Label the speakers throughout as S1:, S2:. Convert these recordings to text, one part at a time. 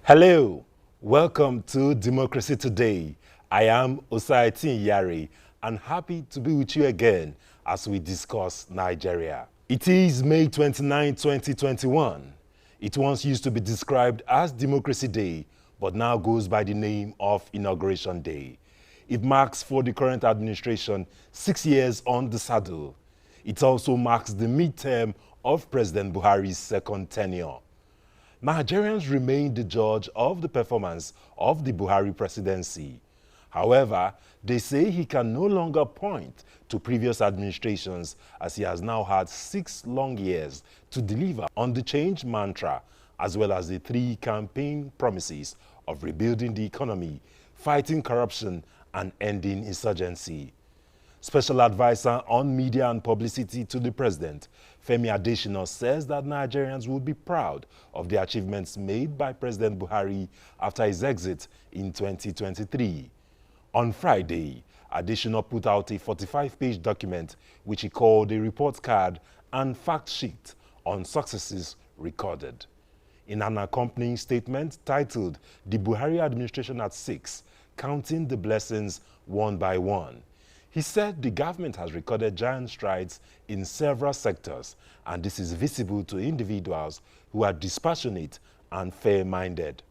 S1: Hello, welcome to Democracy Today. I am Osaitin Yari and happy to be with you again as we discuss Nigeria. It is May 29, 2021. It once used to be described as Democracy Day, but now goes by the name of Inauguration Day. It marks for the current administration 6 years on the saddle. It also marks the midterm of President Buhari's second tenure. Nigerians remain the judge of the performance of the Buhari presidency. However, they say he can no longer point to previous administrations as he has now had 6 long years to deliver on the change mantra as well as the 3 campaign promises of rebuilding the economy, fighting corruption and ending insurgency. Special advisor on media and publicity to the president, Femi Adesina, says that Nigerians will be proud of the achievements made by President Buhari after his exit in 2023. On Friday, Adesina put out a 45-page document which he called a report card and fact sheet on successes recorded. In an accompanying statement titled "The Buhari Administration at 6, Counting the Blessings One by One," he said the government has recorded giant strides in several sectors, and this is visible to individuals who are dispassionate and fair-minded.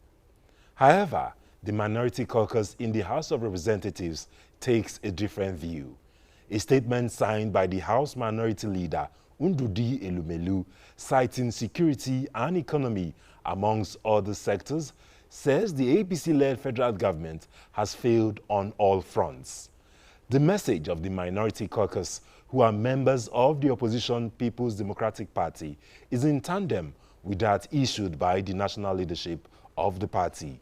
S1: However, the minority caucus in the House of Representatives takes a different view. A statement signed by the House Minority Leader, Ndudi Elumelu, citing security and economy amongst other sectors, says the APC-led federal government has failed on all fronts. The message of the minority caucus, who are members of the opposition People's Democratic Party, is in tandem with that issued by the national leadership of the party.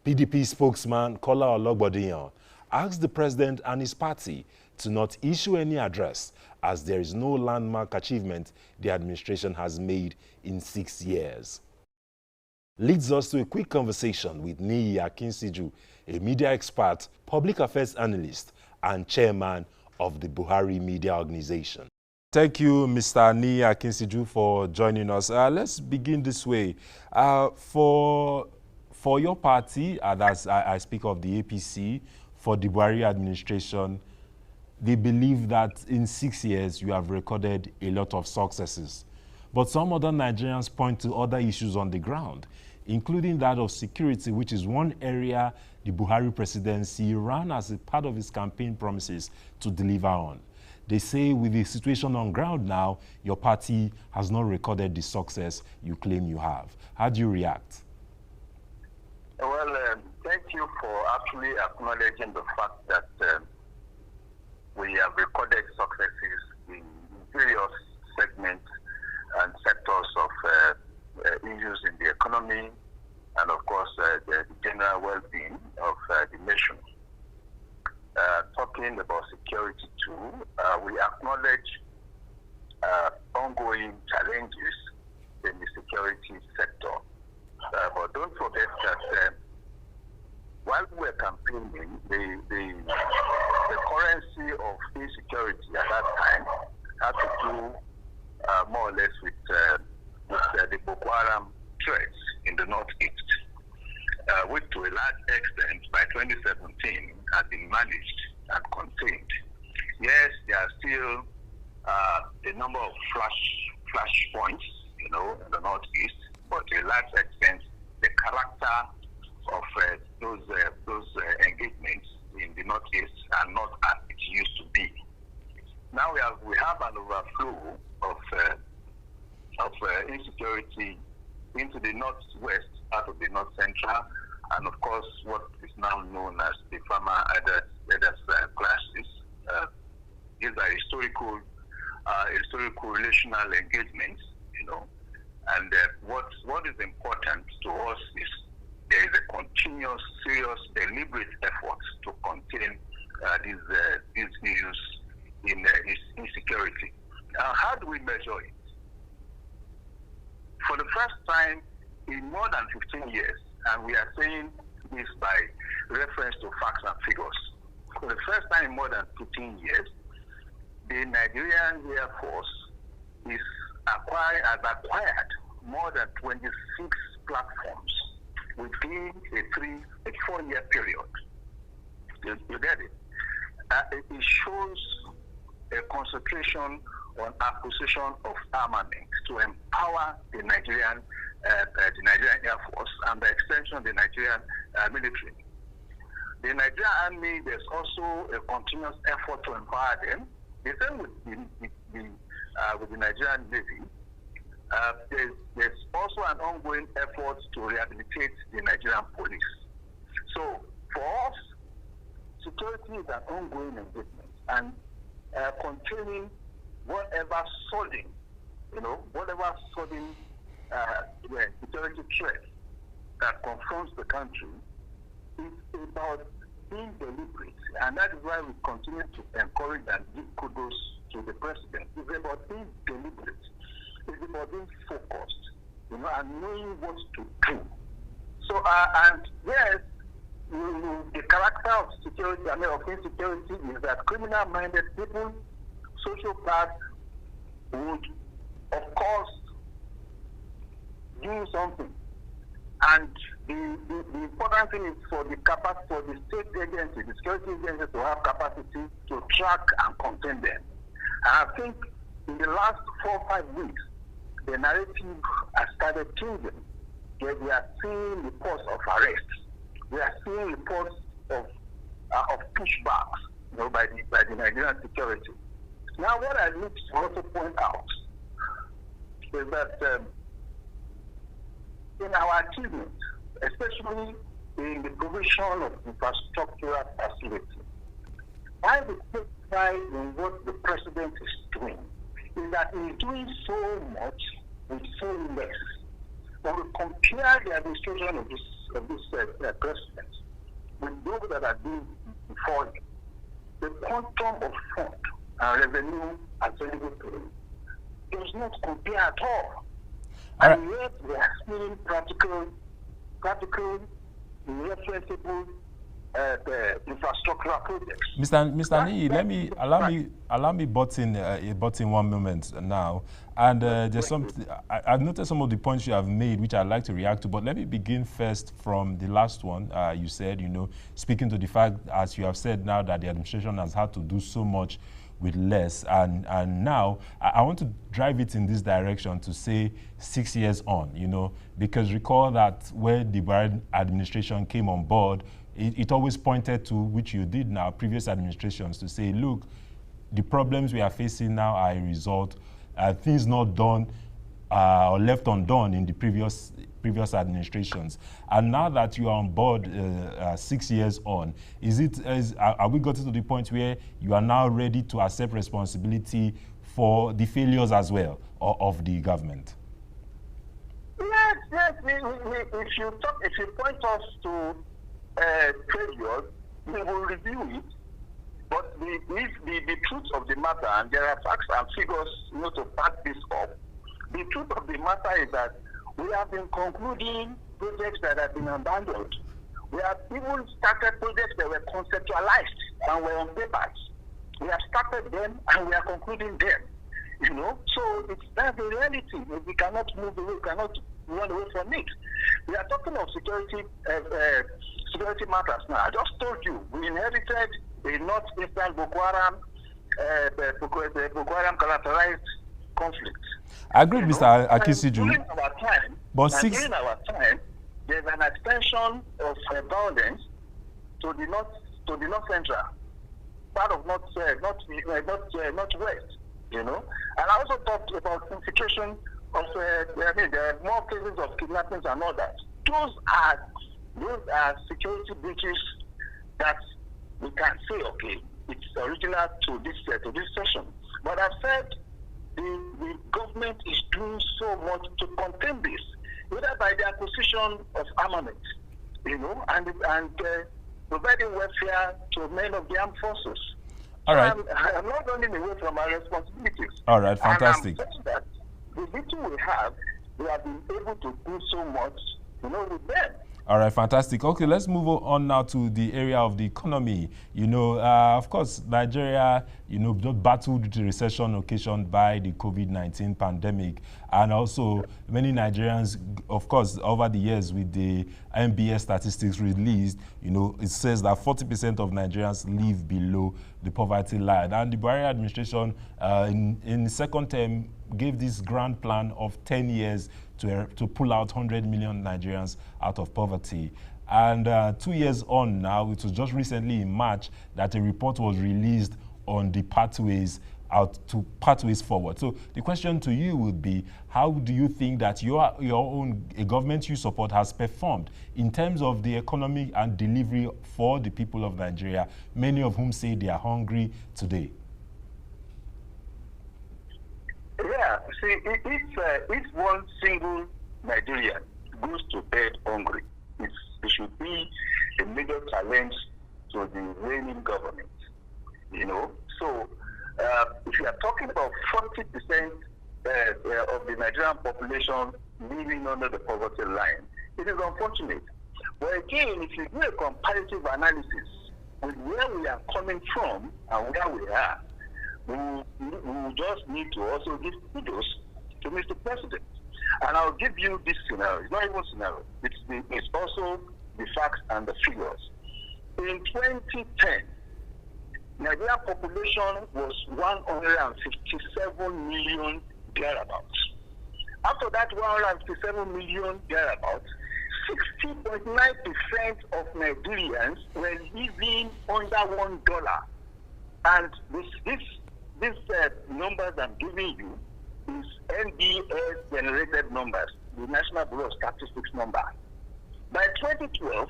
S1: PDP spokesman Kola Ologbodiyan asked the president and his party to not issue any address as there is no landmark achievement the administration has made in 6 years. Leads us to a quick conversation with Niyi Akinsiju, a media expert, public affairs analyst, and chairman of the Buhari Media Organization. Thank you, Mr. Niyi Akinsiju, for joining us. Let's begin this way. For your party, and as I speak of the APC, for the Buhari administration, they believe that in 6 years you have recorded a lot of successes. But some other Nigerians point to other issues on the ground, including that of security, which is one area the Buhari presidency ran as a part of his campaign promises to deliver on. They say with the situation on ground now, your party has not recorded the success you claim you have. How do you react?
S2: Well, thank you for actually acknowledging the fact that we have recorded successes in various segments and sectors of issues in the economy and, of course, the general well-being of the nation. Talking about security too, we acknowledge ongoing challenges in the security sector. But don't forget that while we were campaigning, the currency of insecurity at that time had to do more or less with the Boko Haram threats in the northeast, which to a large extent by 2017 had been managed and contained. Yes, there are still a number of flash points, in the northeast, but to a large extent, the character of those engagements in the northeast are not as it used to be. Now we have an overflow of insecurity into the northwest, out of the north central, and of course what is now known as the farmer classes. These are historical relational engagements, and what is important to us is there is a continuous, serious, deliberate effort to contain these issues in insecurity. Now, how do we measure it? For the first time in more than 15 years, and we are saying this by reference to facts and figures, for the first time in more than 15 years, the Nigerian Air Force has acquired more than 26 platforms within a 4-year period. You get it? It shows a concentration on acquisition of armaments to empower the Nigerian Air Force and the extension of the Nigerian military. The Nigerian Army, there's also a continuous effort to empower them. The same with the Nigerian Navy. There's also an ongoing effort to rehabilitate the Nigerian police. So for us, security is an ongoing engagement, and containing whatever sudden security threat that confronts the country is about being deliberate, and that is why we continue to encourage and give kudos to the president. It's about being deliberate. It's about being focused, and knowing what to do. So, and yes, the character of security, of insecurity, is that criminal-minded people, sociopaths, would, of course, do something. And the important thing is for the state agency, the security agency, to have capacity to track and contain them. And I think in the last 4 or 5 weeks, the narrative has started changing. We are seeing reports of arrests. We are seeing reports of pushbacks, by the Nigerian security. Now, what I need to also point out is that in our achievements, especially in the provision of infrastructural facilities, why we take pride in what the president is doing is that he is doing so much with so less. When we compare the administration of this president with those that have been before him, the quantum of fund and revenue available to him does not compare at all. And yet we are seeing practical, referenceable infrastructural projects.
S1: Mr. Nii, allow me button 1 moment now. And there's something I've noticed some of the points you have made, which I'd like to react to. But let me begin first from the last one. You said, speaking to the fact, as you have said now, that the administration has had to do so much with less, and now I want to drive it in this direction to say 6 years on, because recall that when the Buhari administration came on board, it always pointed to, which you did now, previous administrations, to say, look, the problems we are facing now are a result, things not done or left undone in the previous administrations. And now that you are on board 6 years on, are we gotten to the point where you are now ready to accept responsibility for the failures as well of the government?
S2: Yes. If you point us to failures, we will review it. But the truth of the matter, and there are facts and figures to back this up, the truth of the matter is that we have been concluding projects that have been abandoned. We have even started projects that were conceptualized and were on papers. We have started them and we are concluding them. So that's the reality. We cannot move away, we cannot run away from it. We are talking of security matters now. I just told you, we inherited a northeastern Boko Haram characterized conflict.
S1: I agree, Mr. Akisiju.
S2: During our time, there's an extension of violence to the north central part of northwest. And I also talked about implication of there are more cases of kidnappings and all that. Those are security breaches that we can say, okay, it's original to this session. But I've said the government is doing so much to contain this, whether by the acquisition of armament, and providing welfare to men of the armed forces.
S1: All right.
S2: I'm not running away from our responsibilities.
S1: All right, fantastic.
S2: And I'm saying that the little we have been able to do so much, with them.
S1: All right, fantastic. Okay, let's move on now to the area of the economy. Of course, Nigeria, battled the recession occasioned by the COVID-19 pandemic. And also, many Nigerians, of course, over the years with the MBS statistics released, it says that 40% of Nigerians live below the poverty line. And the Buhari administration, in the second term, gave this grand plan of 10 years to pull out 100 million Nigerians out of poverty. And 2 years on now, it was just recently in March that a report was released on the pathways forward. So the question to you would be, how do you think that your own government you support has performed in terms of the economy and delivery for the people of Nigeria, many of whom say they are hungry today?
S2: Yeah, see, if one single Nigerian goes to bed hungry, it should be a major challenge to the reigning government. So if you are talking about 40% of the Nigerian population living under the poverty line, it is unfortunate. But again, if you do a comparative analysis with where we are coming from and where we are, we just need to also give kudos to Mr. President. And I'll give you this scenario. It's not even scenario. It's also the facts and the figures. In 2010, Nigerian population was 157 million thereabouts. After that 157 million thereabouts, 60.9% of Nigerians were living under $1. And these numbers I'm giving you is NBS generated numbers, the National Bureau of Statistics number. By 2012,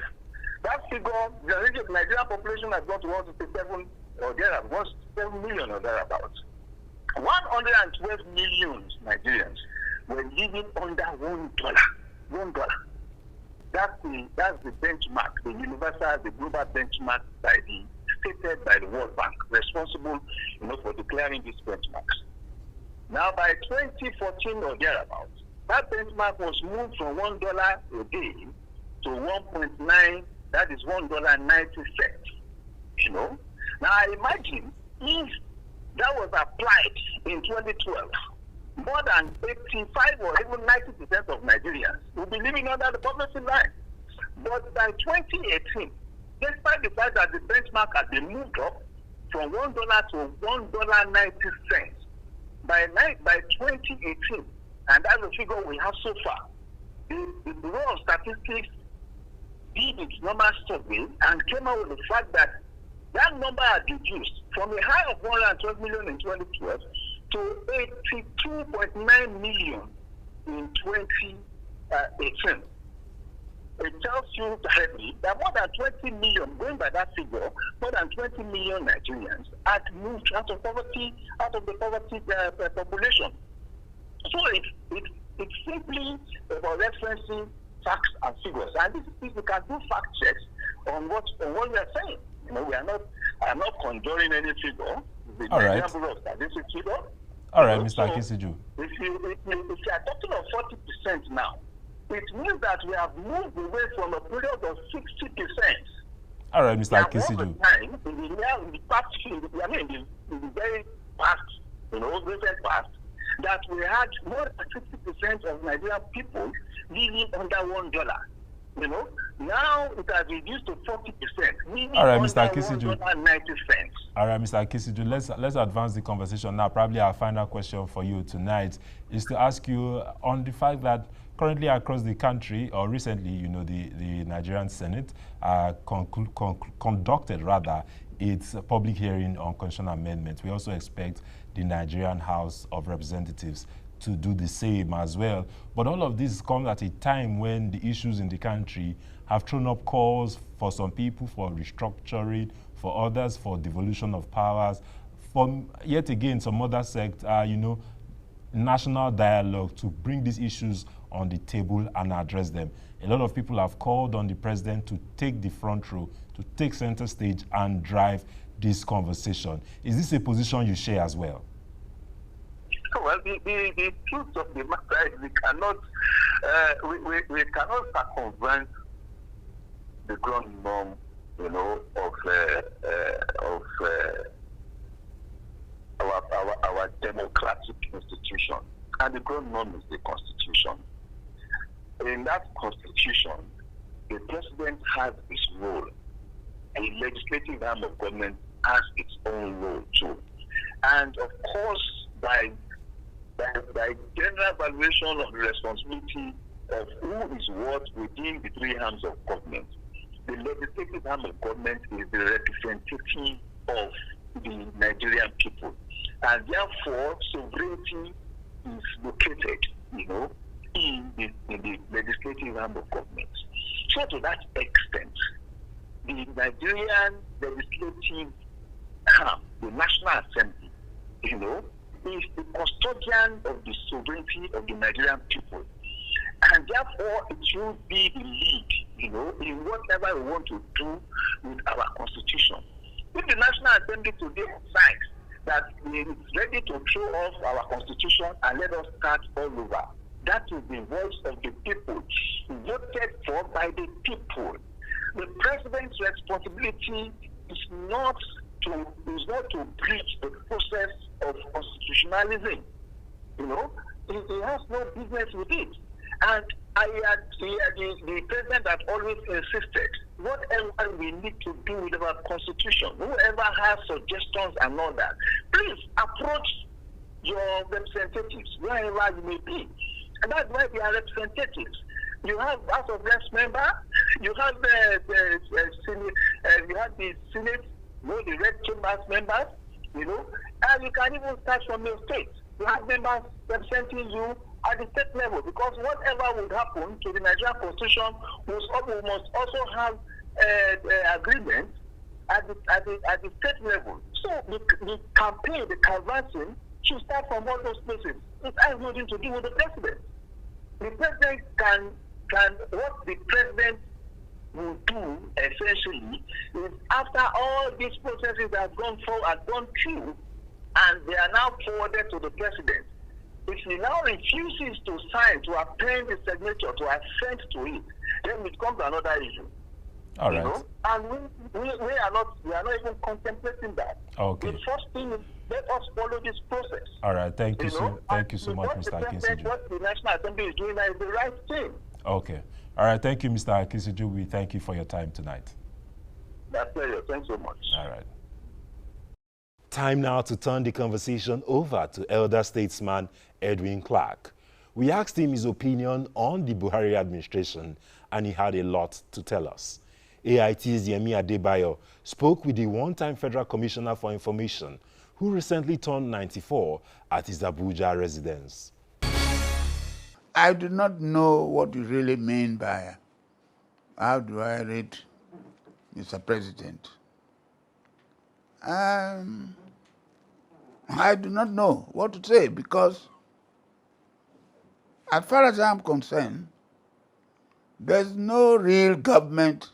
S2: that figure, the Nigerian population has got to 157 or thereabouts, 107 million or thereabouts. 112 million Nigerians were living under $1. $1. That's the benchmark, the universal, the global benchmark stated by the World Bank, responsible for declaring these benchmarks. Now, by 2014 or thereabouts, that benchmark was moved from $1 a day to 1.9, that is $1.90. Now, imagine if that was applied in 2012, more than 85 or even 90% of Nigerians will be living under the poverty line. But by 2018, despite the fact that the benchmark has been moved up from $1 to $1.90, by 2018, and that's the figure we have so far, the Bureau of Statistics did its normal survey and came out with the fact that that number had reduced from a high of 112 million in 2012 to 82.9 million in 2018. It tells you directly that more than 20 million, going by that figure, more than 20 million Nigerians had moved out of the poverty population. So it's simply about referencing facts and figures. And this we can do fact checks on what we are saying. I'm not conjuring any figure.
S1: All right.
S2: Figure.
S1: All right, Mr. Akisiju.
S2: If you are talking of 40% now, it means that we have moved away from a period of 60%.
S1: All right, Mr. Akisiju.
S2: In the very past, recent past, that we had more than 60% of Nigerian people living under $1. Now it has reduced to 40%.
S1: All right, Mr. Akisiju.
S2: $1.90.
S1: All right, Mr. Akisiju, let's advance the conversation now. Probably our final question for you tonight is to ask you on the fact that currently across the country, or recently, the Nigerian Senate conducted its public hearing on constitutional amendments. We also expect the Nigerian House of Representatives to do the same as well. But all of this comes at a time when the issues in the country have thrown up calls for some people for restructuring, for others for devolution of powers, for yet again some other sects, national dialogue to bring these issues on the table and address them. A lot of people have called on the president to take the front row, to take center stage and drive this conversation. Is this a position you share as well?
S2: Well, the truth of the matter is we cannot circumvent the ground norm, of our democratic institution. And and the ground norm is the Constitution. In that Constitution, the President has his role. The legislative arm of government has its own role too. And of course, by general evaluation of the responsibility of who is what within the three arms of government, the legislative arm of government is the representative of the Nigerian people. And therefore, sovereignty is located, in the legislative arm of government. So to that extent, the Nigerian legislative arm, the National Assembly, is the custodian of the sovereignty of the Nigerian people. And therefore, it should be the lead, in whatever we want to do with our Constitution. If the National Assembly today decides that it is ready to throw off our Constitution and let us start all over, that is the voice of the people, voted for by the people. The President's responsibility is not to breach the process of constitutionalism. He has no business with it. And the President had always insisted, whatever we need to do with our Constitution, whoever has suggestions and all that, please approach your representatives, wherever you may be. And that's why they are representatives. You have House of Reps member, you have the Senate, you have the Senate, the Red Chambers members, and you can even start from your state. You have members representing you at the state level, because whatever would happen to the Nigerian Constitution, we must also have agreement at the state level. So the campaign, the canvassing, should start from all those places. It has nothing to do with the President. The President can what the President will do essentially is, after all these processes have gone through, and they are now forwarded to the President, if he now refuses to sign, to append the signature, to assent to it, then it becomes another issue.
S1: All right.
S2: And we are not even contemplating that.
S1: Okay.
S2: The first thing is, let us follow this process.
S1: All right. Thank you so much, Mr. Akinseju.
S2: What the National Assembly is doing is the right thing.
S1: Okay. All right. Thank you, Mr. Akinseju. We thank you for your time tonight.
S2: That's pleasure. Thanks so much.
S1: All right. Time now to turn the conversation over to elder statesman Edwin Clark. We asked him his opinion on the Buhari administration, and he had a lot to tell us. AIT's Yemi Adebayo spoke with the one-time Federal Commissioner for Information, who recently turned 94 at his Abuja residence.
S3: I do not know what you really mean by how do I rate Mr. President. I do not know what to say, because as far as I'm concerned, there's no real government.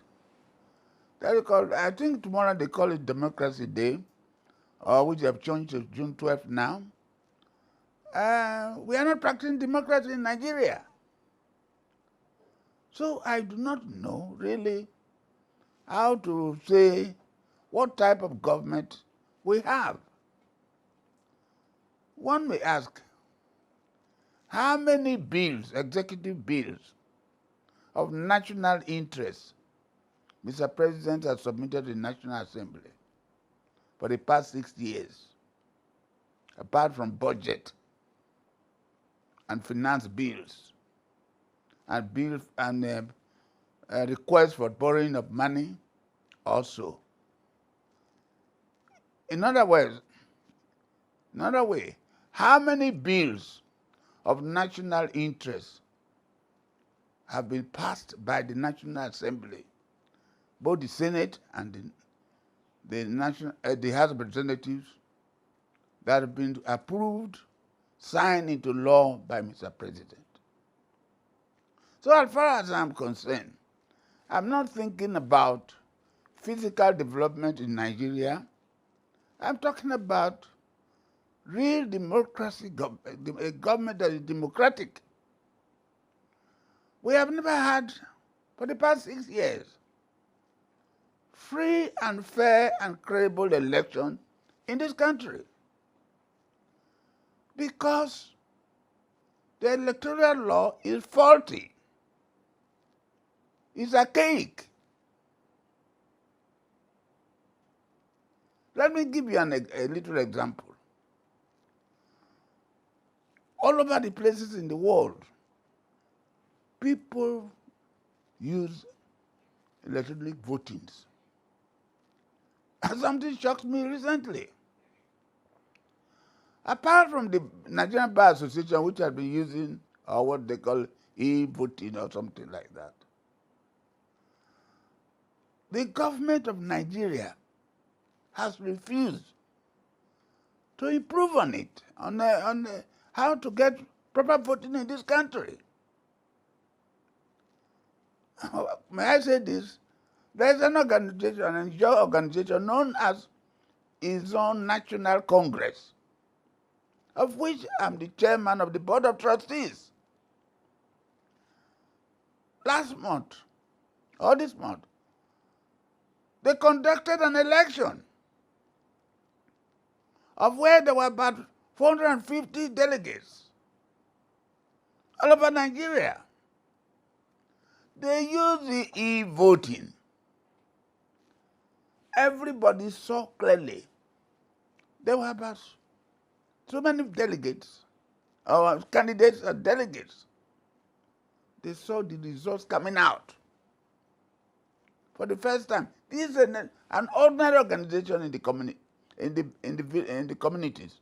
S3: I think tomorrow they call it Democracy Day, or which they have changed to June 12th now. We are not practicing democracy in Nigeria. So I do not know really how to say what type of government we have. One may ask, how many bills, executive bills, of national interest Mr. President has submitted to the National Assembly for the past 6 years, apart from budget and finance bills and requests for borrowing of money also. In other words, another way, how many bills of national interest have been passed by the National Assembly, both the Senate and the House of Representatives, that have been approved, signed into law by Mr. President? So as far as I'm concerned, I'm not thinking about physical development in Nigeria. I'm talking about real democracy, a government that is democratic. We have never had, for the past 6 years, free and fair and credible election in this country. Because the electoral law is faulty. It's archaic. Let me give you a little example. All over the places in the world, people use electronic votings. And something shocked me recently. Apart from the Nigerian Bar Association, which has been using what they call e-voting or something like that, the government of Nigeria has refused to improve on it, on how to get proper voting in this country. May I say this? There is an organization, an NGO organization known as His Own National Congress, of which I'm the chairman of the Board of Trustees. Last month, or this month, they conducted an election of where there were about 450 delegates all over Nigeria. They used the e-voting. Everybody saw clearly. There were about so many delegates, or candidates and delegates. They saw the results coming out for the first time. This is an ordinary organization in the community, in the communities.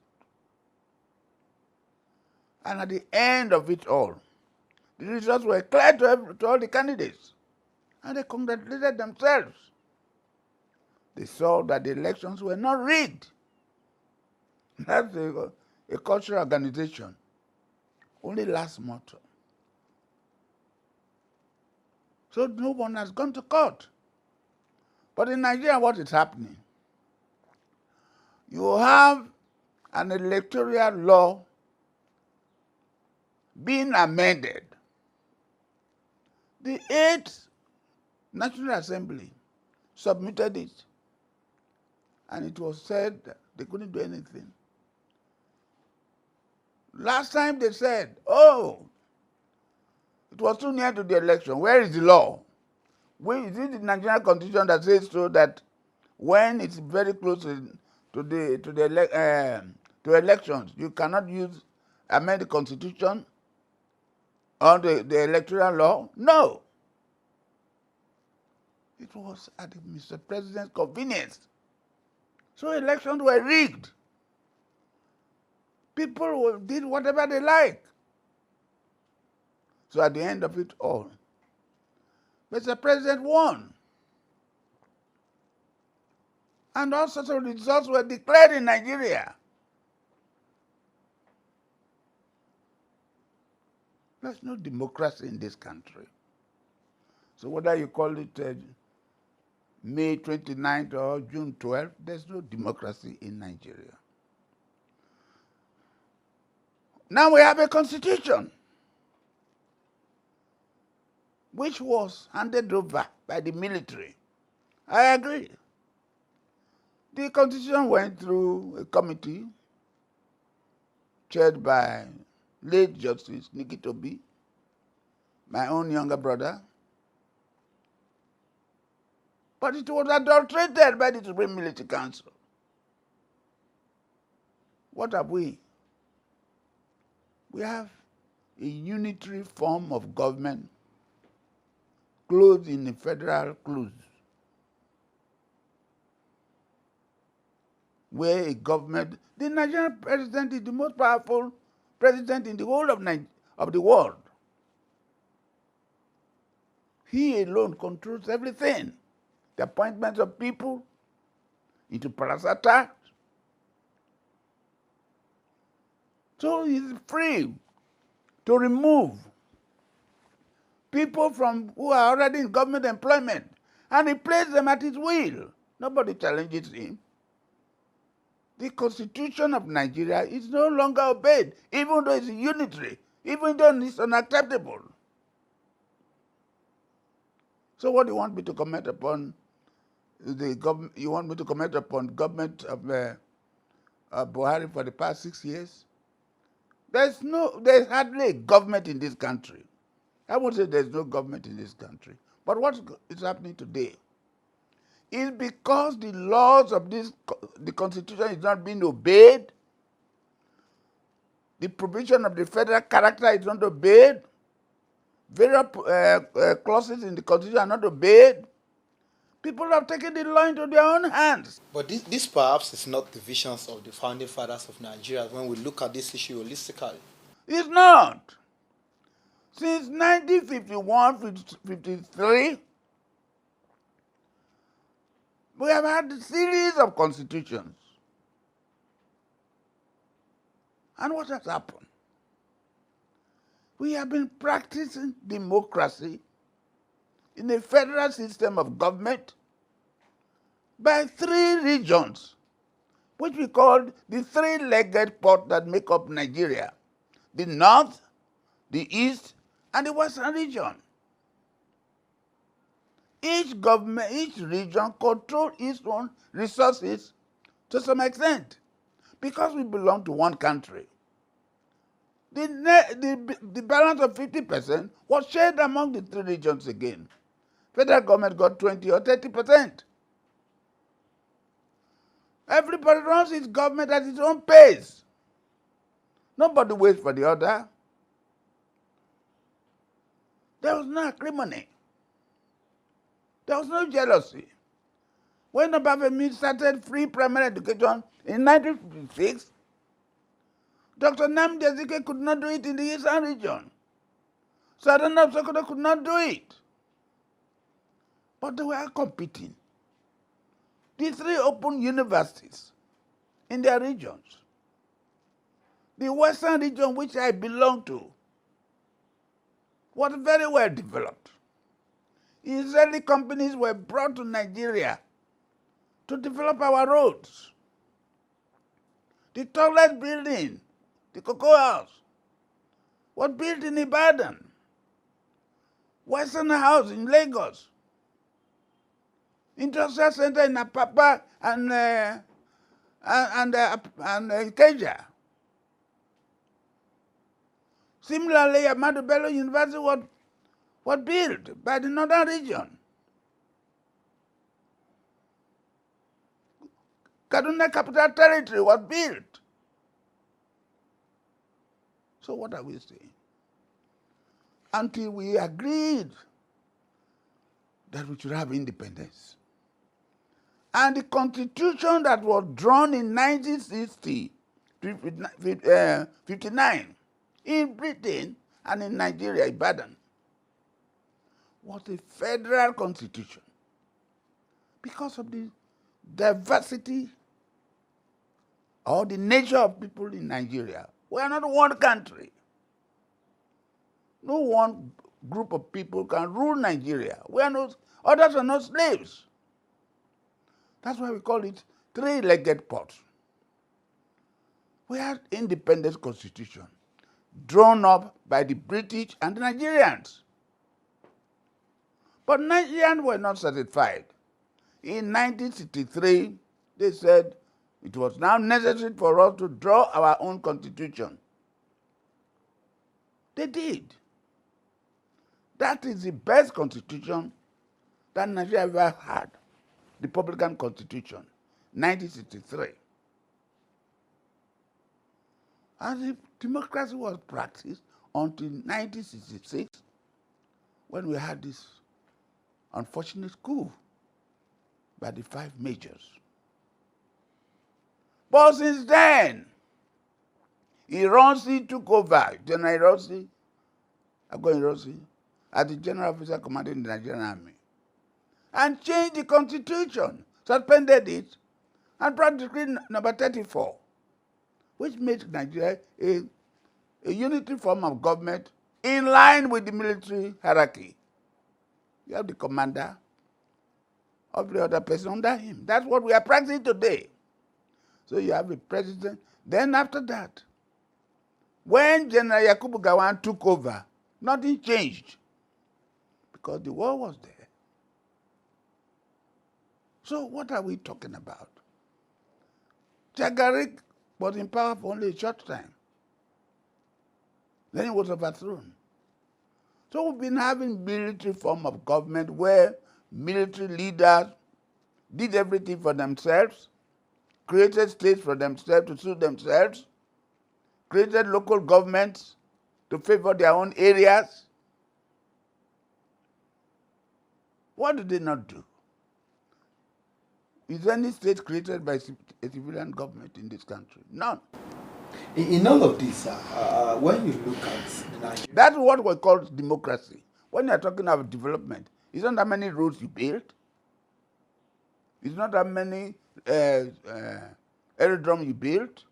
S3: And at the end of it all, the results were clear to all the candidates, and they congratulated themselves. They saw that the elections were not rigged. That's a cultural organization. Only last month. So no one has gone to court. But in Nigeria, what is happening? You have an electoral law being amended. The 8th National Assembly submitted it, and it was said that they couldn't do anything. Last time they said, oh, it was too near to the election. Where is the law? Is it the Nigerian Constitution that says so, that when it's very close to elections, you cannot amend the Constitution or the electoral law? No. It was at Mr. President's convenience. So elections were rigged. People did whatever they like. So at the end of it all, Mr. President won. And all sorts of results were declared in Nigeria. There's no democracy in this country. So whether you call it May 29th or June 12th, there's no democracy in Nigeria. Now we have a constitution which was handed over by the military. I agree. The constitution went through a committee chaired by late Justice Nikitobi, my own younger brother. But it was adulterated by the Supreme Military Council. What have we? We have a unitary form of government clothed in a federal clothes, where a government, the Nigerian president is the most powerful president in the whole of the world. He alone controls everything. The appointments of people into parastatal. So he's free to remove people who are already in government employment and replace them at his will. Nobody challenges him. The Constitution of Nigeria is no longer obeyed, even though it's unitary, even though it's unacceptable. So what do you want me to comment upon? You want me to comment upon government of Buhari for the past 6 years? There's hardly a government in this country. I would say there's no government in this country. But what is happening today is because the laws of the Constitution is not being obeyed, the provision of the federal character is not obeyed, various clauses in the Constitution are not obeyed. People have taken the law into their own hands.
S4: But this perhaps is not the visions of the founding fathers of Nigeria when we look at this issue holistically.
S3: It's not. Since 1951, 53, we have had a series of constitutions. And what has happened? We have been practicing democracy in a federal system of government by three regions, which we call the three-legged pot that make up Nigeria: the North, the East, and the Western region. Each region controls its own resources to some extent because we belong to one country. The balance of 50% was shared among the three regions again. Federal government got 20 or 30%. Everybody runs its government at its own pace. Nobody waits for the other. There was no acrimony. There was no jealousy. When Obafemi started free primary education in 1956, Dr. Nnamdi Ezike could not do it in the Eastern region. Southern Sokoto could not do it. But they were competing. The three open universities in their regions. The Western region, which I belong to, was very well developed. Israeli companies were brought to Nigeria to develop our roads. The tallest building, the Cocoa House, was built in Ibadan. Western House in Lagos. Industrial Center in Apapa and Ikeja. Similarly, Ahmadu Bello University was built by the Northern region. Kaduna Capital Territory was built. So what are we saying? Until we agreed that we should have independence, and the constitution that was drawn in 1960, 59, in Britain and in Nigeria, Ibadan, was a federal constitution because of the diversity or the nature of people in Nigeria. We are not one country. No one group of people can rule Nigeria. Others are not slaves. That's why we call it three-legged pot. We had independent constitution drawn up by the British and the Nigerians. But Nigerians were not satisfied. In 1963, they said it was now necessary for us to draw our own constitution. They did. That is the best constitution that Nigeria ever had, the Republican Constitution, 1963. And the democracy was practiced until 1966, when we had this unfortunate coup by the five majors. But since then, Ironsi took over, General Ironsi, Ago Ironsi, as the general officer commanding the Nigerian Army, and changed the constitution, suspended it, and brought decree number 34, which made Nigeria a unitary form of government in line with the military hierarchy. You have the commander, every other person under him. That's what we are practicing today. So you have a president. Then after that, when General Yakubu Gowon took over, nothing changed because the war was there. So what are we talking about? Jagarik was in power for only a short time. Then he was overthrown. So we've been having military form of government where military leaders did everything for themselves, created states for themselves to suit themselves, created local governments to favor their own areas. What did they not do? Is any state created by a civilian government in this country? None.
S4: In all of this, when you look at Nigeria,
S3: That's what we call democracy. When you're talking about development, it's not how many roads you build. It's not how many aerodromes you build.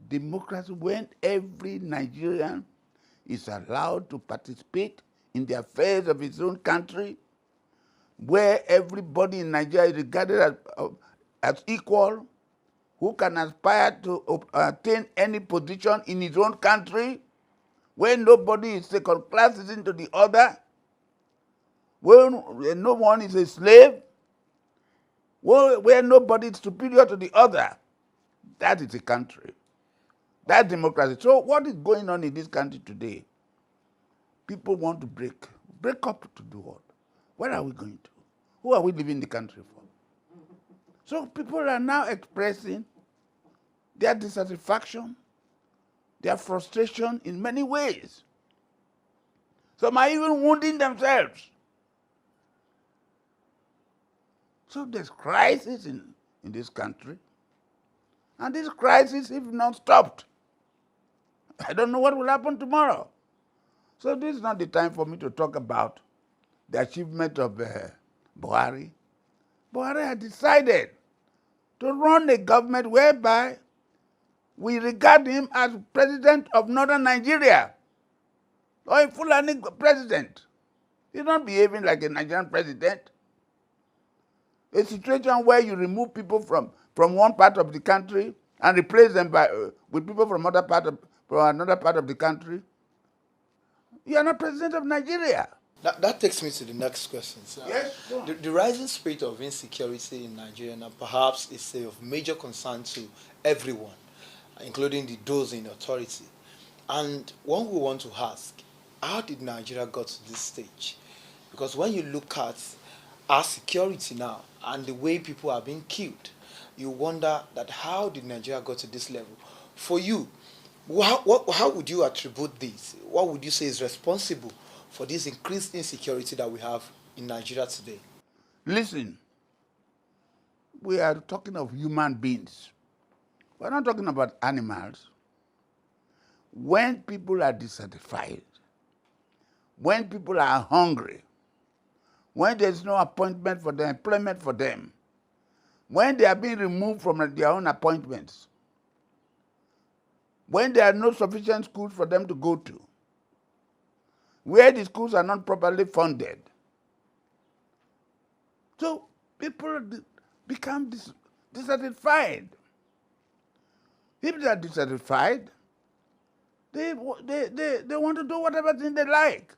S3: Democracy, when every Nigerian is allowed to participate in the affairs of his own country, where everybody in Nigeria is regarded as equal, who can aspire to attain any position in his own country, where nobody is second class into the other, where no one is a slave, where nobody is superior to the other. That is a country. That's democracy. So what is going on in this country today? People want to break up to do what? Where are we going to? Who are we leaving the country for? So people are now expressing their dissatisfaction, their frustration in many ways. Some are even wounding themselves. So there's crisis in this country. And this crisis, if not stopped, I don't know what will happen tomorrow. So this is not the time for me to talk about the achievement of Buhari. Buhari had decided to run a government whereby we regard him as president of northern Nigeria, or a Fulani president. He's not behaving like a Nigerian president. A situation where you remove people from one part of the country and replace them with people from another part of the country. You are not president of Nigeria.
S4: that takes me to the next question.
S3: Yes, sure.
S4: The rising rate of insecurity in Nigeria now perhaps is of major concern to everyone, including those in authority. And one we want to ask, how did Nigeria got to this stage? Because when you look at our security now and the way people are being killed, you wonder that how did Nigeria got to this level? For you, how would you attribute this? What would you say is responsible for this increased insecurity that we have in Nigeria today?
S3: Listen, we are talking of human beings. We're not talking about animals. When people are dissatisfied, when people are hungry, when there's no appointment for them, employment for them, when they are being removed from their own appointments, when there are no sufficient schools for them to go to, where the schools are not properly funded. So people become dissatisfied. If they are dissatisfied, they want to do whatever thing they like.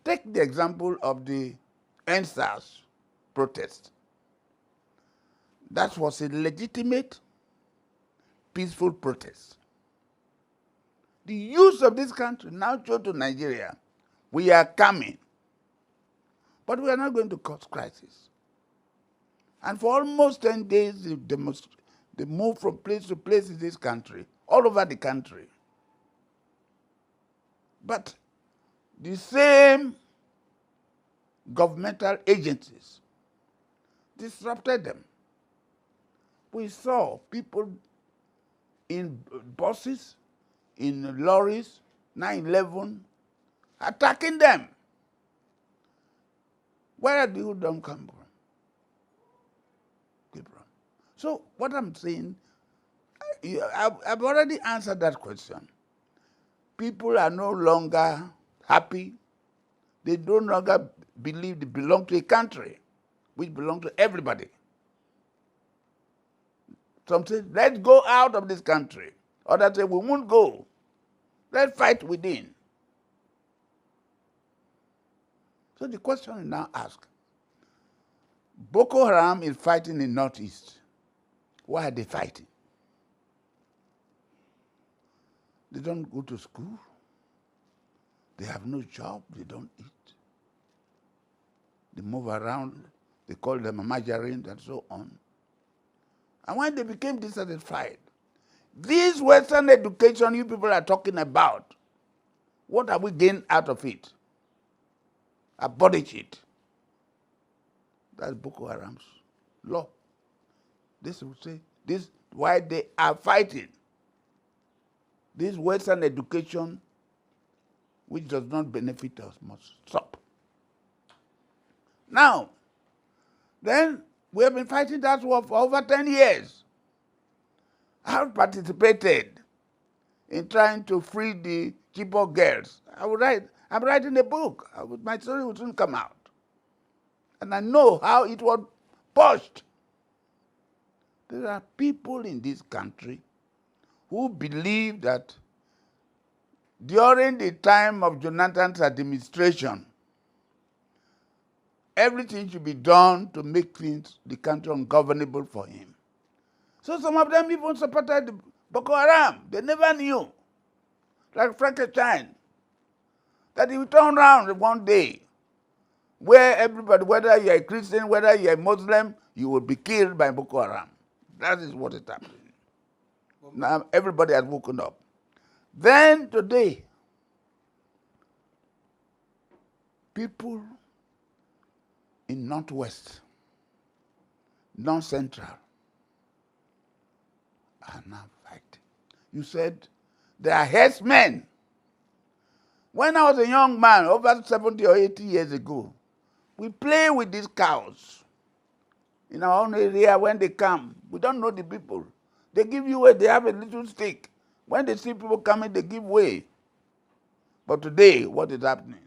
S3: Take the example of the NSAS protest. That was a legitimate, peaceful protest. The youth of this country now show to Nigeria, we are coming, but we are not going to cause crisis. And for almost 10 days, they move from place to place in this country, all over the country. But the same governmental agencies disrupted them. We saw people in buses, in lorries, 9/11, attacking them. Where did the hoodlum come from? So what I'm saying, I've already answered that question. People are no longer happy. They no longer believe they belong to a country, which belongs to everybody. Some say, let's go out of this country. Others say, we won't go. Let's fight within. So the question is now asked, Boko Haram is fighting in Northeast. Why are they fighting? They don't go to school. They have no job. They don't eat. They move around. They call them a margarine and so on. And when they became dissatisfied, this Western education you people are talking about, what have we gained out of it? Abolish it. That's Boko Haram's law. This will say, this why they are fighting. This Western education, which does not benefit us, must stop. Now, then we have been fighting that war for over 10 years. I have participated in trying to free the Chibok girls. I'm writing a book. My story will soon come out. And I know how it was pushed. There are people in this country who believe that during the time of Jonathan's administration, everything should be done to make the country ungovernable for him. So some of them even supported Boko Haram. They never knew, like Frankenstein, that he would turn around one day where everybody, whether you're a Christian, whether you're a Muslim, you will be killed by Boko Haram. That is what is happening. Now everybody has woken up. Then today, people in Northwest, North Central, are now fighting. You said they are herdsmen. When I was a young man, over 70 or 80 years ago, we play with these cows in our own area. When they come, we don't know the people. They give you way, they have a little stick. When they see people coming, they give way. But today, what is happening?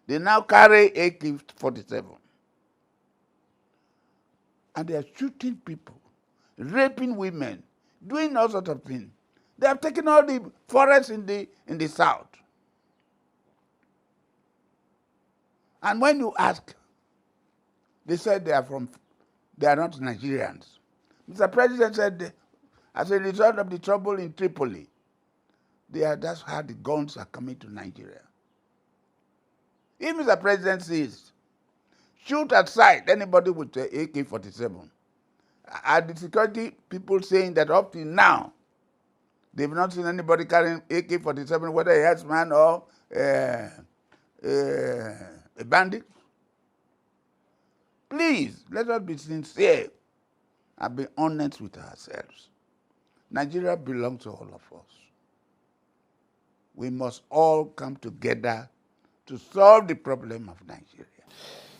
S3: They now carry AK-47. And they are shooting people, raping women, doing all sorts of things. They have taken all the forests in the south. And when you ask, they said they are not Nigerians. Mr. President said, as a result of the trouble in Tripoli, that's how the guns are coming to Nigeria. If Mr. President says, shoot at sight anybody with AK-47, are the security people saying that up to now, they've not seen anybody carrying AK-47, whether a herdsman or a bandit? Please, let us be sincere and be honest with ourselves. Nigeria belongs to all of us. We must all come together to solve the problem of Nigeria.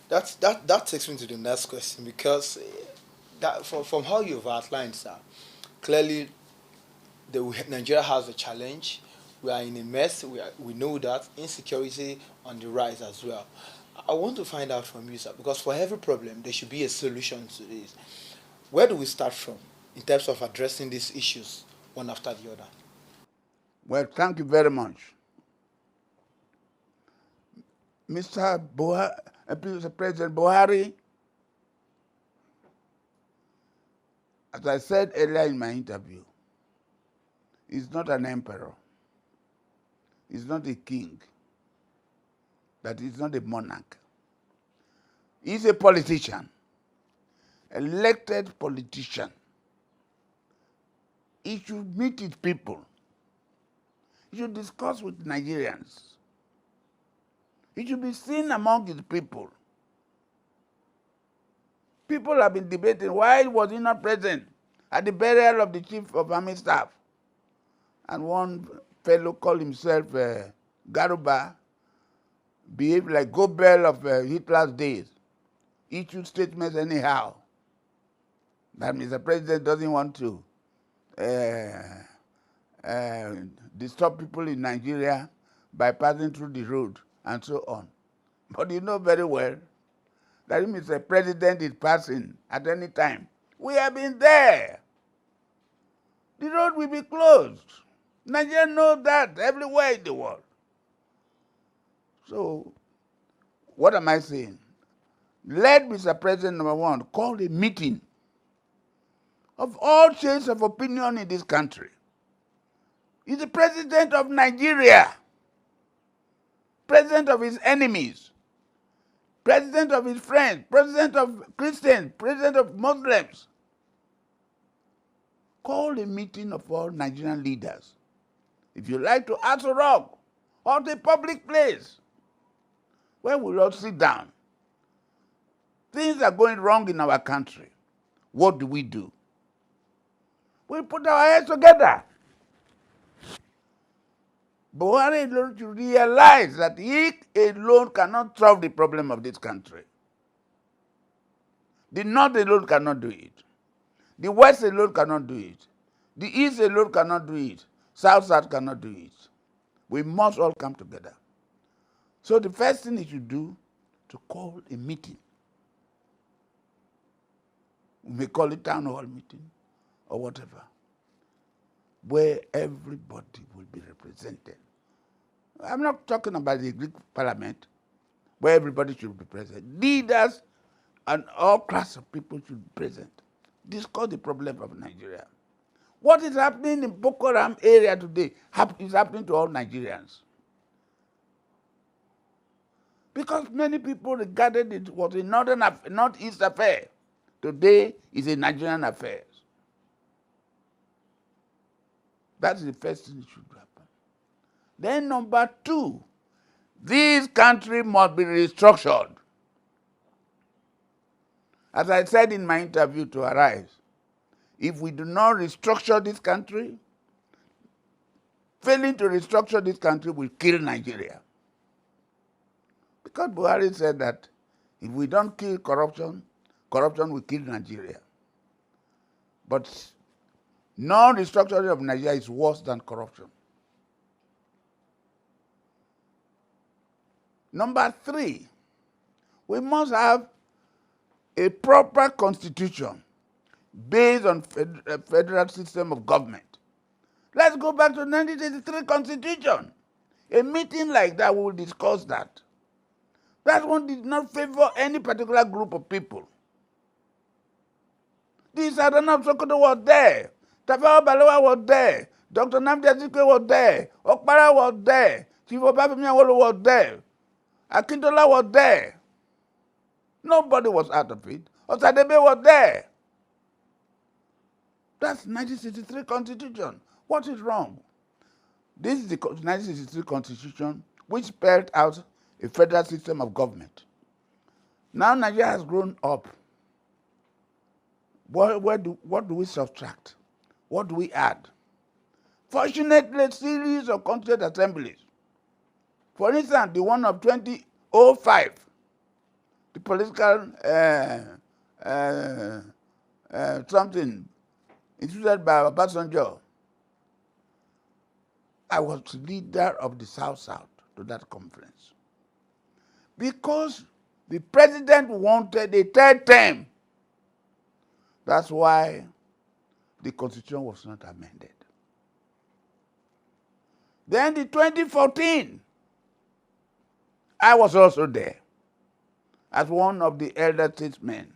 S4: That takes me to the next question, because from how you've outlined, sir, clearly Nigeria has a challenge. We are in a mess. We know that insecurity on the rise as well. I want to find out from you, sir, because for every problem there should be a solution to this. Where do we start from in terms of addressing these issues one after the other?
S3: Well, thank you very much. Mr. President Buhari, as I said earlier in my interview, is not an emperor. He's not a king. That is not a monarch. He's a politician, elected politician. He should meet his people. He should discuss with Nigerians. He should be seen among his people. People have been debating, why was he not present at the burial of the chief of army staff? And one fellow called himself Garuba, behaved like Goebbels of Hitler's days, issued statements anyhow. That Mr. President doesn't want to disturb people in Nigeria by passing through the road and so on. But you know very well that if Mr. President is passing at any time, we have been there. The road will be closed. Nigeria knows that everywhere in the world. So, what am I saying? Let Mr. President, number one, call a meeting of all shades of opinion in this country. He's the president of Nigeria, president of his enemies, president of his friends, president of Christians, president of Muslims. Call a meeting of all Nigerian leaders. If you like to ask a rock or to a public place where we all sit down. Things are going wrong in our country. What do? We put our heads together. Buhari alone should realize that he alone cannot solve the problem of this country. The North alone cannot do it. The West alone cannot do it. The East alone cannot do it. South cannot do it. We must all come together. So the first thing he should do to call a meeting. We may call it town hall meeting or whatever, where everybody will be represented. I'm not talking about the Greek parliament, where everybody should be present. Leaders and all class of people should be present. Discuss the problem of Nigeria. What is happening in Boko Haram area today is happening to all Nigerians. Because many people regarded it was a northeast affair. Today is a Nigerian affair. That's the first thing that should happen. Then number two, this country must be restructured. As I said in my interview to Arise, if we do not restructure this country, failing to restructure this country will kill Nigeria. Because Buhari said that if we don't kill corruption, corruption will kill Nigeria. But non-restructuring of Nigeria is worse than corruption. Number three, we must have a proper constitution based on a federal system of government. Let's go back to the 1983 Constitution. A meeting like that, we will discuss that. That one did not favor any particular group of people. The Sarana of Sokoto was there. Tafawa Balewa was there. Dr. Nnamdi Azikiwe was there. Okpara was there. Chief Obafemi Awolowo was there. Akintola was there. Nobody was out of it. Osadebe was there. That's 1963 Constitution. What is wrong? This is the 1963 Constitution which spelled out a federal system of government. Now Nigeria has grown up. What do we subtract? What do we add? Fortunately, a series of constituent assemblies. For instance, the one of 2005, the political something instituted by Obasanjo. I was leader of the South to that conference. Because the president wanted a third term. That's why the constitution was not amended. Then the 2014, I was also there as one of the elder statesmen.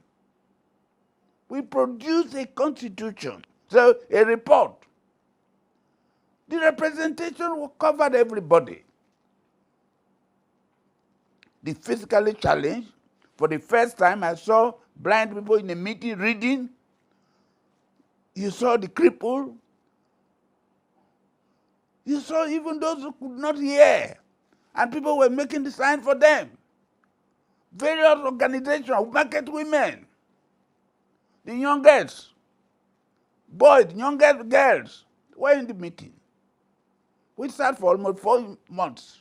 S3: We produced a constitution, so a report. The representation covered everybody. The physically challenged, for the first time I saw blind people in a meeting reading. You saw the crippled. You saw even those who could not hear. And people were making the sign for them. Various organizations, market women, the youngest, boys, youngest girls were in the meeting. We sat for almost 4 months,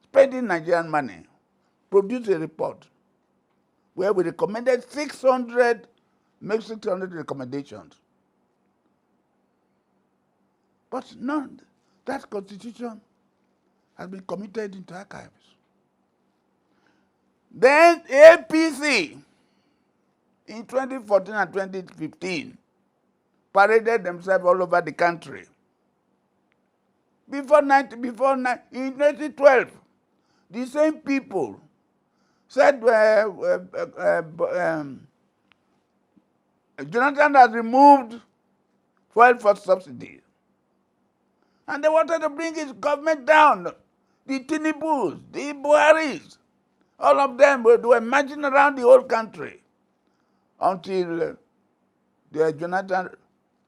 S3: spending Nigerian money, produced a report where we recommended 600 recommendations. But none, that constitution has been committed into archives. Then APC in 2014 and 2015 paraded themselves all over the country. In 2012, the same people said Jonathan has removed fuel for subsidies. And they wanted to bring his government down. The Tinibus, the Buharis, all of them were marching around the whole country until Jonathan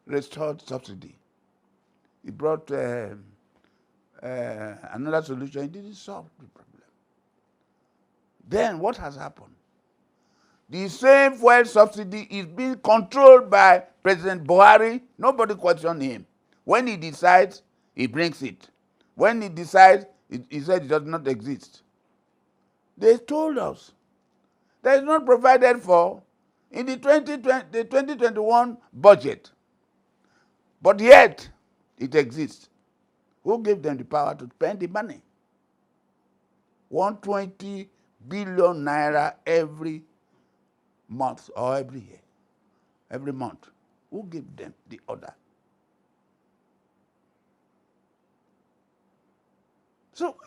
S3: restored subsidy. He brought another solution. It didn't solve the problem. Then what has happened? The same fuel subsidy is being controlled by President Buhari. Nobody questions him. When he decides, he brings it. When he decides, he said it does not exist. They told us that it's not provided for in the 2021 budget. But yet, it exists. Who gave them the power to spend the money? 120 billion naira every month or every year, every month. Who gave them the order? So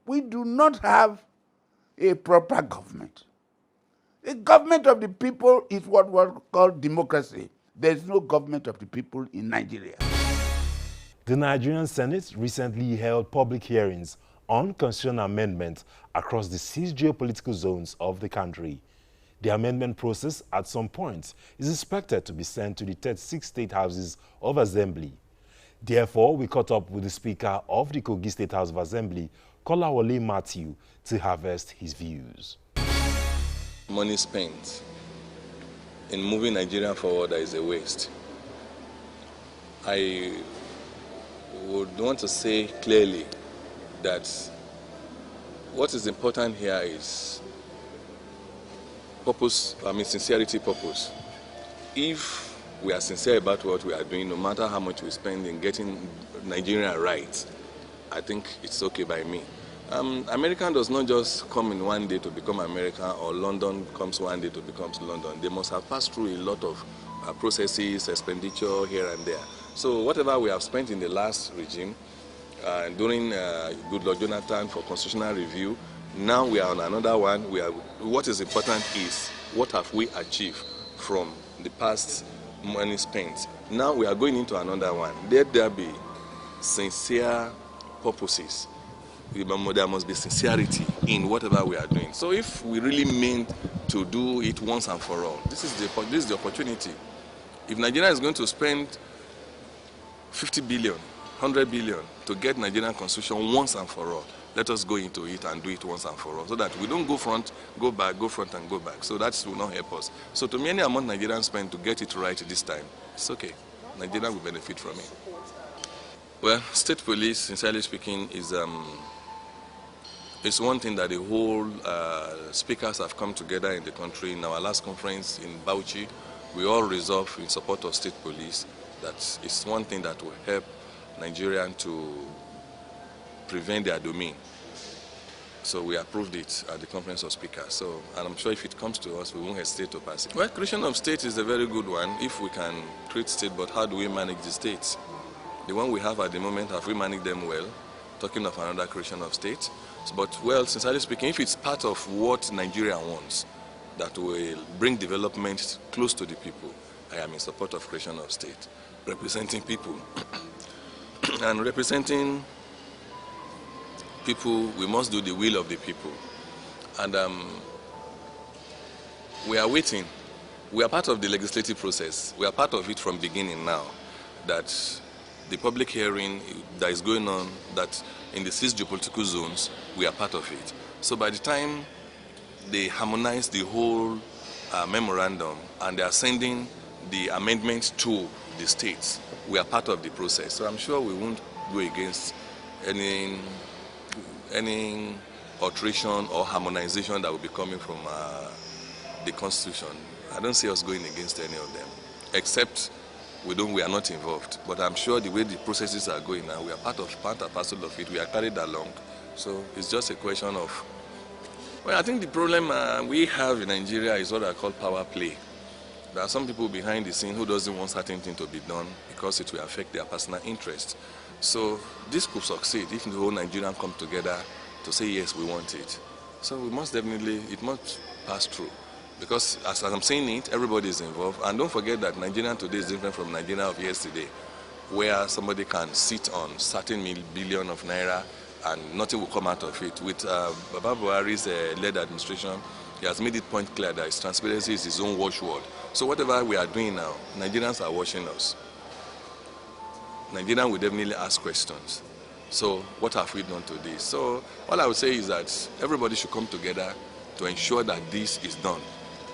S3: we do not have a proper government. A government of the people is what was called democracy. There is no government of the people in Nigeria.
S1: The Nigerian Senate recently held public hearings on constitutional amendments across the 6 geopolitical zones of the country. The amendment process at some point is expected to be sent to the 36 state houses of assembly. Therefore, we caught up with the Speaker of the Kogi State House of Assembly, Kolawole Matthew, to harvest his views.
S5: Money spent in moving Nigeria forward is a waste. I would want to say clearly that what is important here is purpose, sincerity purpose. If we are sincere about what we are doing, no matter how much we spend in getting Nigeria right, I think it's okay by me. American does not just come in one day to become American, or London comes one day to become London. They must have passed through a lot of processes, expenditure here and there. So whatever we have spent in the last regime, during Goodluck Jonathan for constitutional review, now we are on another one. What is important is what have we achieved from the past money spent. Now we are going into another one. Let there be sincere purposes. There must be sincerity in whatever we are doing. So if we really mean to do it once and for all, this is the opportunity. If Nigeria is going to spend 50 billion, 100 billion to get Nigerian constitution once and for all, let us go into it and do it once and for all, so that we don't go front, go back, go front and go back. So that will not help us. So to me, any amount Nigerians spend to get it right this time, it's okay. Nigeria will benefit from it. Well, state police, sincerely speaking, is one thing that the whole speakers have come together in the country. In our last conference in Bauchi, we all resolved in support of state police that it's one thing that will help Nigerians to prevent their domain. So we approved it at the conference of speakers. So, and I'm sure if it comes to us, we won't hesitate to pass it. Well, creation of state is a very good one if we can create state, but how do we manage the states? The one we have at the moment, have we managed them well? Talking of another creation of state. But, well, sincerely speaking, if it's part of what Nigeria wants, that will bring development close to the people, I am in support of creation of state, representing people. And representing people, we must do the will of the people. And we are waiting. We are part of the legislative process. We are part of it from beginning now, that the public hearing that is going on, that in the 6 geopolitical zones, we are part of it. So by the time they harmonize the whole memorandum and they are sending the amendments to the states, we are part of the process. So I'm sure we won't go against any alteration or harmonization that will be coming from the Constitution. I don't see us going against any of them, except we are not involved. But I'm sure the way the processes are going now, we are part and parcel of it. We are carried along. So it's just a question of, well, I think the problem we have in Nigeria is what I call power play. There are some people behind the scene who doesn't want certain things to be done because it will affect their personal interest. So this could succeed if the whole Nigerian come together to say, yes, we want it. So we must definitely, it must pass through. Because as I'm saying it, everybody is involved. And don't forget that Nigeria today is different from Nigeria of yesterday. where somebody can sit on certain billion of naira and nothing will come out of it. With Baba Buhari's led administration, he has made it point clear that his transparency is his own watchword. So whatever we are doing now, Nigerians are watching us. Nigerians will definitely ask questions. So what have we done to this? So all I would say is that everybody should come together to ensure that this is done.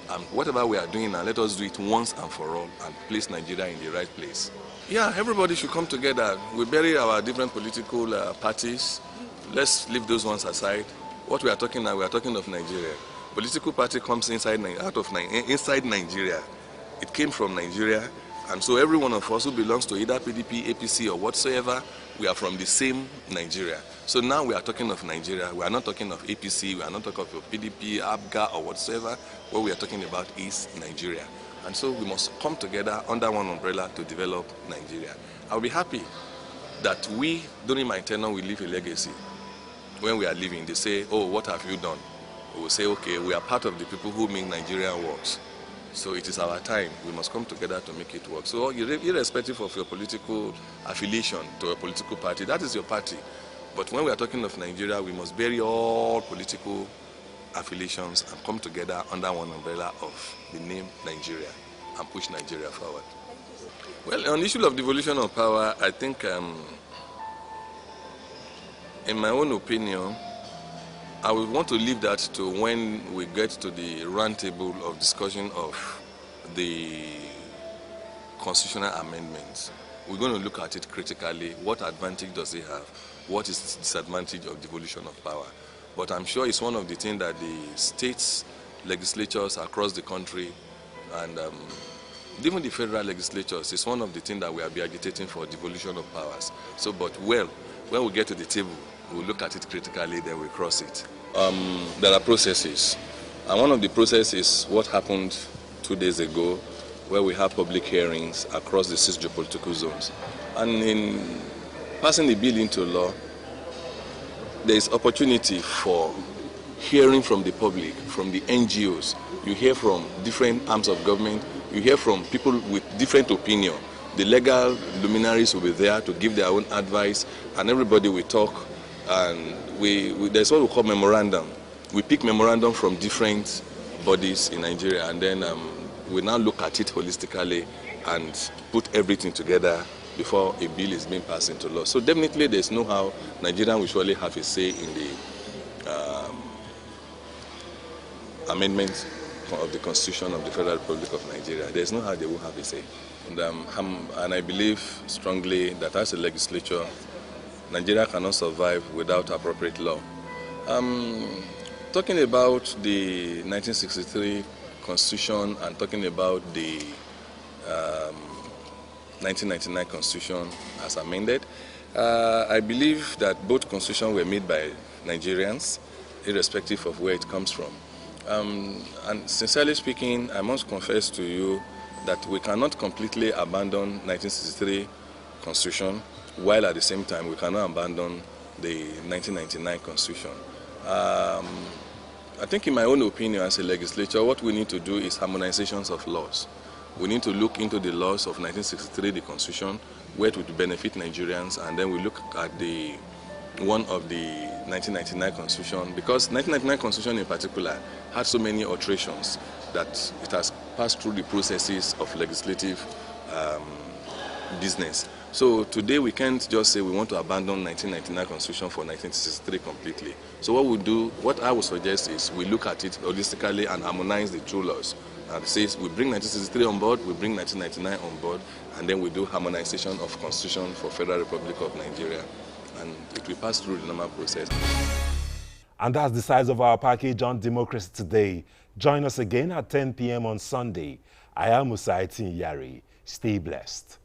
S5: And whatever we are doing now, let us do it once and for all and place Nigeria in the right place. Yeah, everybody should come together. We bury our different political parties. Let's leave those ones aside. What we are talking now, we are talking of Nigeria. Political party comes inside Nigeria. It came from Nigeria. And so every one of us who belongs to either PDP, APC, or whatsoever, we are from the same Nigeria. So now we are talking of Nigeria. We are not talking of APC. We are not talking of PDP, ABGA, or whatsoever. What we are talking about is Nigeria. And so we must come together under one umbrella to develop Nigeria. I'll be happy that we, during my tenure, will leave a legacy. When we are leaving, they say, oh, what have you done? We will say, okay, we are part of the people who make Nigeria work. So it is our time. We must come together to make it work. So irrespective of your political affiliation to a political party, that is your party. But when we are talking of Nigeria, we must bury all political affiliations and come together under one umbrella of the name Nigeria and push Nigeria forward. Well, on the issue of devolution of power, I think, in my own opinion, I would want to leave that to when we get to the round table of discussion of the constitutional amendments. We're going to look at it critically. What advantage does it have? What is the disadvantage of devolution of power? But I'm sure it's one of the things that the states, legislatures across the country, and even the federal legislatures, is one of the things that we are be agitating for devolution of powers. So, but well, when we get to the table, we'll look at it critically, then we cross it. There are processes. And one of the processes is what happened 2 days ago, where we have public hearings across the 6 geopolitical zones. And in passing the bill into law, there is opportunity for hearing from the public, from the NGOs. You hear from different arms of government. You hear from people with different opinion. The legal luminaries will be there to give their own advice, and everybody will talk. And there's what we call memorandum. We pick memorandum from different bodies in Nigeria, and then we now look at it holistically and put everything together before a bill is being passed into law. So definitely there's no how Nigeria will surely have a say in the amendment of the Constitution of the Federal Republic of Nigeria. There's no how they will have a say. And I believe strongly that as a legislature, Nigeria cannot survive without appropriate law. Talking about the 1963 Constitution and talking about the 1999 Constitution as amended, I believe that both constitutions were made by Nigerians, irrespective of where it comes from. And sincerely speaking, I must confess to you that we cannot completely abandon 1963 Constitution, while at the same time we cannot abandon the 1999 Constitution. I think in my own opinion as a legislature, what we need to do is harmonizations of laws. We need to look into the laws of 1963, the Constitution, where it would benefit Nigerians, and then we look at the one of the 1999 Constitution, because 1999 Constitution in particular had so many alterations that it has passed through the processes of legislative business. So today we can't just say we want to abandon 1999 Constitution for 1963 completely. So what I would suggest is we look at it holistically and harmonize the two laws. And it says we bring 1963 on board, we bring 1999 on board, and then we do harmonization of Constitution for Federal Republic of Nigeria. And it will pass through the normal process.
S1: And that's the size of our package on Democracy Today. Join us again at 10 p.m. on Sunday. I am Usaitin Yari. Stay blessed.